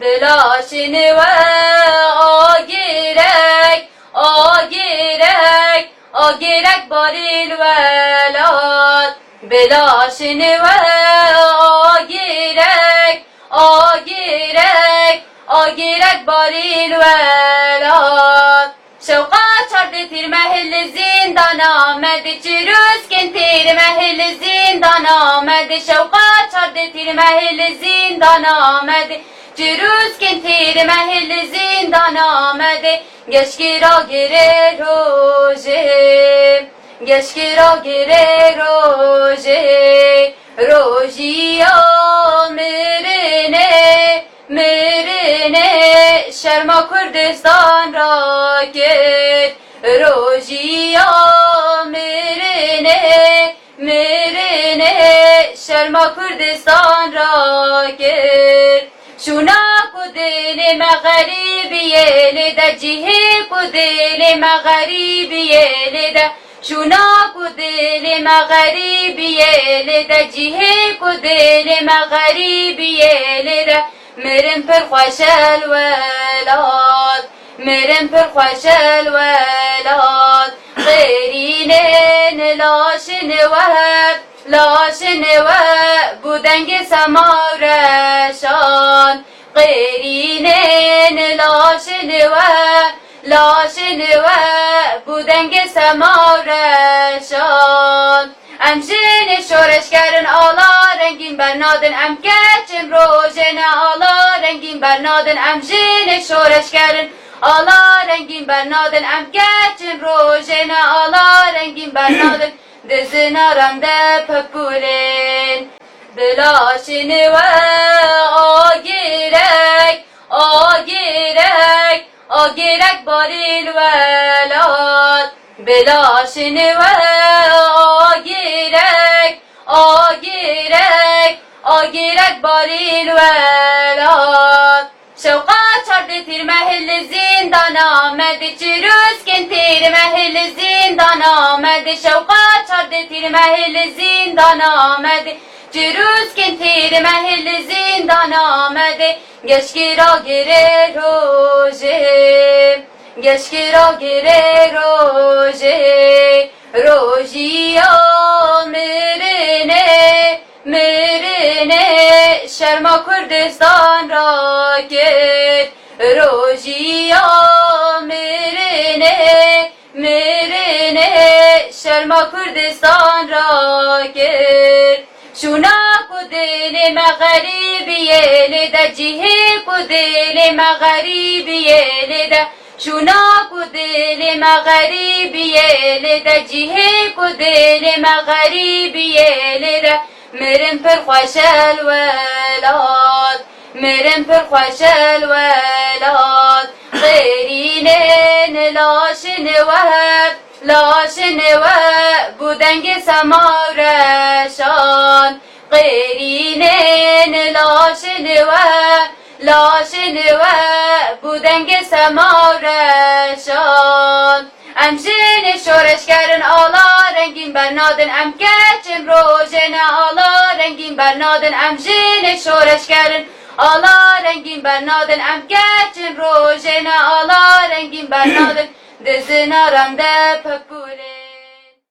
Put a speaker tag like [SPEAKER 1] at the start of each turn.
[SPEAKER 1] بلاشن و آگیرک آگیرک آگیرک باریل ولاد بلاشن و آگیرک آگیرک آگیرک باریل ولاد شوقا چرد تیر محل زندان آمد چروز کن تیر محل زندان آمد شوقا چرد تیر محل زندان آمد چروز کن تیر محل زندان آمد گشکی را گره روژه گشکی را گره روژه روژی مرنه مرنه شرما کردستان را کرد روژی مرنه مرنه شرما کردستان را کرد شونا کدل مغربیه لده جهه کدل مغربیه لده شونا کدل مغربیه لده جهه کدل مغربیه لده مرم پر خوشل ولاد مرم پر خوشل ولاد غیرینن لاشن وهب لاشن وهب بودنگ سمارشان غیرینن لاشن وهب لاشن وهب بودنگ سمارشان امشین شورشگرن آلا رنگین برنادن ام کچم روژن آلا رنگین برنادن امشین شورشگرن آلا رنگین برنادن ام کچم روژن آلا رنگین برنادن دزن آرامده پپولین بلاشن و آگیرک آگیرک آگیرک باریل ولاد بلاشن و آگیرک آگیرک آگیرک باریل ولاد شوقا چرد تیر محل زندان آمد چروز کن تیر محل زندان آمد شوقا چرد تیر محل زندان آمد چروز کن تیر محل زندان آمد گشکی را گره روژه گشکی را گره روژه روژی مرنه مرنه شرما کردستان را کرد روژی مرنه مرنه شرما کردستان را کرد شونا کدل مغربیه لده جهه کدل مغربیه لده شونا کدل مغربیه لده جهه کدل مغربیه لده مرم پر خوشل ولاد مرم پر خوشل ولاد غیرینن لاشن وهب لاشن وهب بودنگ سمارشان غیرینن لاشن وهب لاشن وهب بودنگ سمارشان امشین شورشگرن آلا رنگین برنادن ام کچم روژن آلا رنگین برنادن امشین شورشگرن آلا رنگین برنادن ام کچم روژن آلا رنگین برنادن دزن آرامده پپوله